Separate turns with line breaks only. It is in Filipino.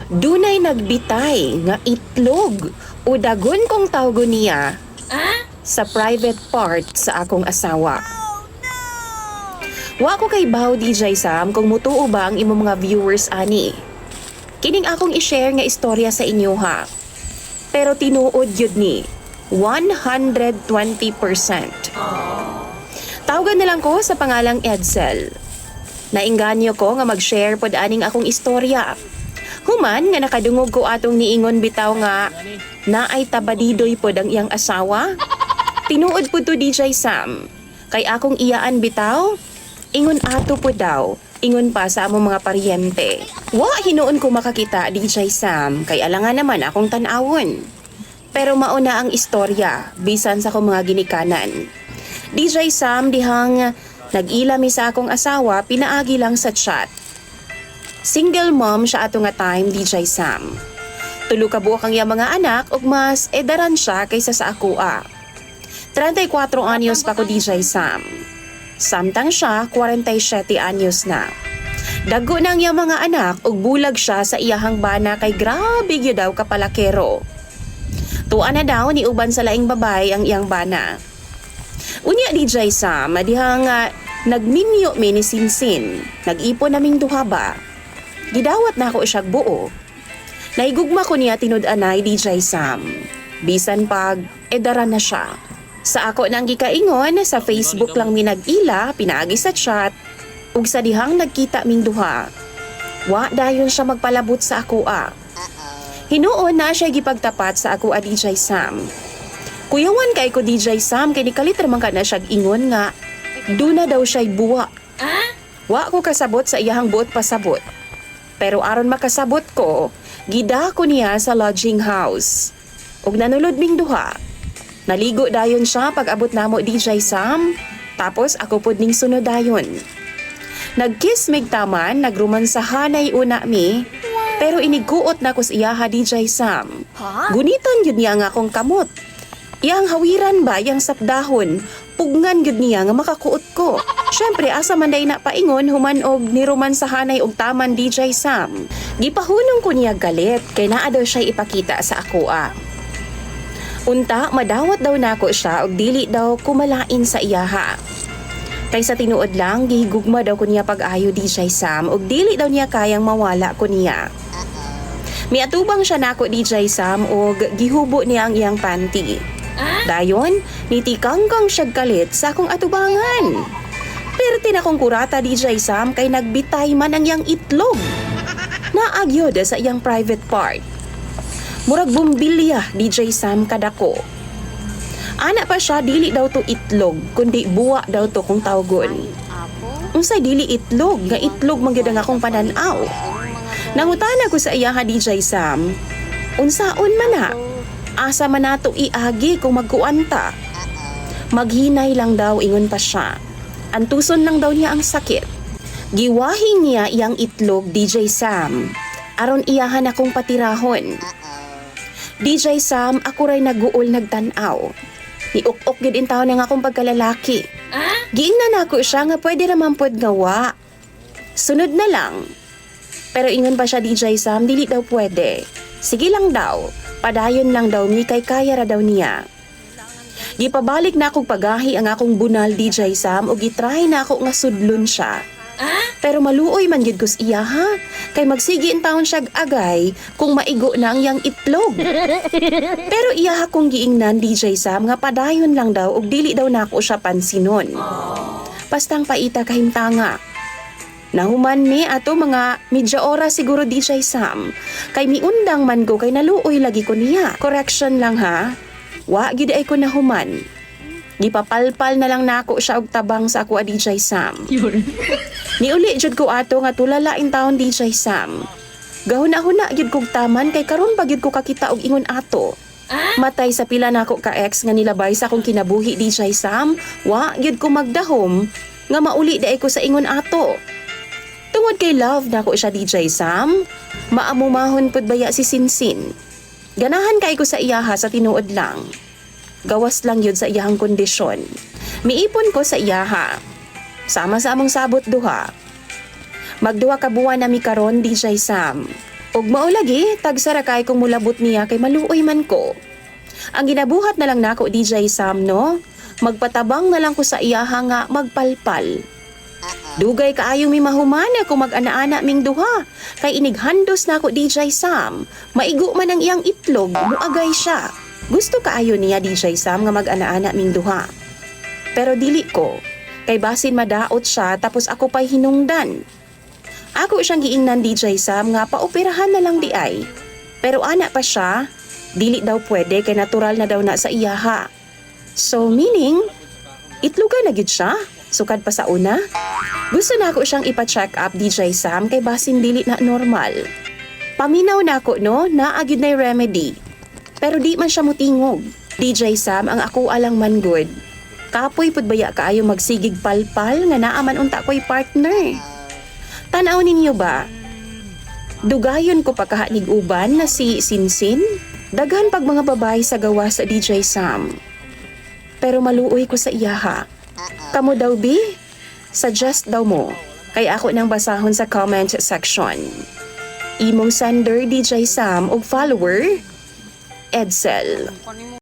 Dunay nagbitay nga itlog o dagon kong tawgo niya sa private part sa akong asawa. Wa ko kay Bao DJ Sam kung mutuo ba ang imong mga viewers ani. Kining akong i-share nga istorya sa inyo ha. Pero tinuod yun ni 120%. Tawagan na lang ko sa pangalang Edsel. Nainganyo ko nga mag-share pod aning akong istorya. Human nga nakadungog ko atong niingon bitaw nga na ay tabadidoy pod ang iyang asawa. Tinuod po to DJ Sam. Kay akong iyaan bitaw, ingon ato po daw, ingon pa sa among mga paryente. Wa hinuon ko makakita DJ Sam, kay alangan naman akong tanawon. Pero mauna ang istorya, bisan sa akong mga ginikanan. DJ Sam dihang nag-ilami sa akong asawa, pinaagi lang sa chat. Single mom siya ato nga time, DJ Sam. Tulo ka buok ang iyang mga anak ug mas edaran siya kaysa sa akoa. 34 anyos pa ko DJ Sam. Samtang siya 47 anyos na. Daggo na ang iyang mga anak ug bulag siya sa iyahang bana kay grabe gyud daw kapalakero. Tuwa na daw ni uban sa laing babay ang iyang bana. Unya DJ Sam, dihang nagminyo mi ni Sinsin. Nag-ipon naming duha ba. Gidawat na ako isyag buo. Naigugma ko niya tinud-anay DJ Sam. Bisan pag edaran na siya. Sa ako nang gikaingon, sa Facebook lang mi nag-ila, pinaagi sa chat, ug sa dihang nagkita ming duha. Wa dayon siya magpalabot sa akoa. Hinuon na siya gipagtapat sa akoa DJ Sam. Kuyawan kay ko DJ Sam, kay nikalit naman ka na siya ingon nga, duna daw siya'y buwa. Wa ko kasabot sa iyahang buot pasabot. Pero aron makasabot ko, gida ko niya sa lodging house. Ug nanulod ming duha. Naligo dayon siya pag abot namo DJ Sam, tapos ako pod ning sunod dayon. Nagkiss mig taman, nagrumansahanay una mi, pero iniguot na ko sa iyaha DJ Sam. Gunitan yun niya nga akong kamot. Iyang hawiran ba, iyang sapdahon, pugnan yun niya nga makakuot ko. Siyempre, asa man day na paingon, human og nirumansahanay og taman DJ Sam. Gipahunong ko niya galit, kay naa daw siya ipakita sa akoa. Unta, madawat daw nako siya og dili daw kumalain sa iyaha. Kaysa tinuod lang, gihigugma daw ko niya pag-ayo DJ Sam og dili daw niya kayang mawala ko niya. Miatubang siya nako DJ Sam og gihubo niya ang iyang panty. Dayon, nitikangkang siya galit sa akong atubangan. Pero tinakong kurata DJ Sam kay nagbitay man ang iyang itlog. Naagyod sa iyang private part. Murag bumbilya DJ Sam kadako. Ana pa siya, dili daw to itlog, kundi buwa daw to kung tawgon. Unsay dili itlog, nga itlog mangyud ang akong pananaw. Nangutana ko sa iya ha DJ Sam, unsaon man na? Asa man nato iagi kung magkuanta? Maghinay lang daw ingon pa siya. Antuson lang daw niya ang sakit. Giwahi niya iyang itlog DJ Sam. Aron iyahan akong patirahon. DJ Sam, ako ray naguol nagtanaw. Niuk-ok gid in taon nga akong pagkalalaki. Giingnan ako siya nga pwede naman pod gawa. Sunod na lang. Pero ingon pa siya DJ Sam, dili daw pwede. Sige lang daw, padayon lang daw mi kay kaya ra daw niya. Gipabalik na akong pagahi ang akong bunal DJ Sam o gitry na ako nga sudlon siya. Pero maluoy man gid kus iya ha, kay magsigi in taon siya agay kung maigo na ang iyang itlog. Pero iya ha kong giingnan DJ Sam nga padayon lang daw og dili daw nako siya pansinon. Pastang paita kahimtanga. Nahuman ni ato mga medya oras siguro DJ Sam. Kay miundang man ko kay naluoy lagi ko niya. Correction lang ha. Wa gid ay ko nahuman. Gipapalpal na lang nako siya og tabang sa ako a DJ Sam. Niuli jud ko ato nga tulalain taon DJ Sam. Gahuna-huna gid kog taman kay karon pa gid ko kakita og ingon ato. Matay sa pila nako ka ex nga nilabay sa akong kinabuhi DJ Sam. Wa gid ko magdahom nga mauli di ay ko sa ingon ato. Tungod kay love na ko siya DJ Sam, maamumahon pud baya si Sinsin. Ganahan kay ko sa iyaha sa tinuod lang. Gawas lang yun sa iyahang kondisyon. Miipon ko sa iyaha. Sama sa among sabot duha. Magduha ka buwan na mi karon DJ Sam. Ug mao lagi, tagsarakay kong mulabot niya kay maluoy man ko. Ang ginabuhat na lang nako DJ Sam no, magpatabang na lang ko sa iyaha nga magpalpal. Dugay kaayong mi mahumana kung mag-ana-ana ming duha, kay inighandos nako DJ Sam, maigo man ang iyang itlog, muagay siya. Gusto kaayo niya DJ Sam nga mag-ana-ana ming duha. Pero dili ko, kay basin madaot siya tapos ako pa'y hinungdan. Ako siyang giingnan DJ Sam nga paoperahan na lang di ay. Pero ana pa siya, dili daw pwede kay natural na daw na sa iyaha. So meaning, itlugan na gid siya, sukad pa sa una. Gusto na ako siyang ipa-check up DJ Sam kay basin dili na normal. Paminaw na ako no, naagid na remedy. Pero di man siya mutingog. DJ Sam ang ako alang man good. Kapoy pud baya kaayo magsigig palpal nga naaman unta ko'y partner. Tanaw ninyo ba? Dugayon ko pagkahanig uban na si Sinsin. Daghan pag mga babae sa gawa sa DJ Sam. Pero maluoy ko sa iyaha. Kamo daw bi? Suggest daw mo. Kaya ako nang basahon sa comment section. Imong sender DJ Sam og follower, Edsel.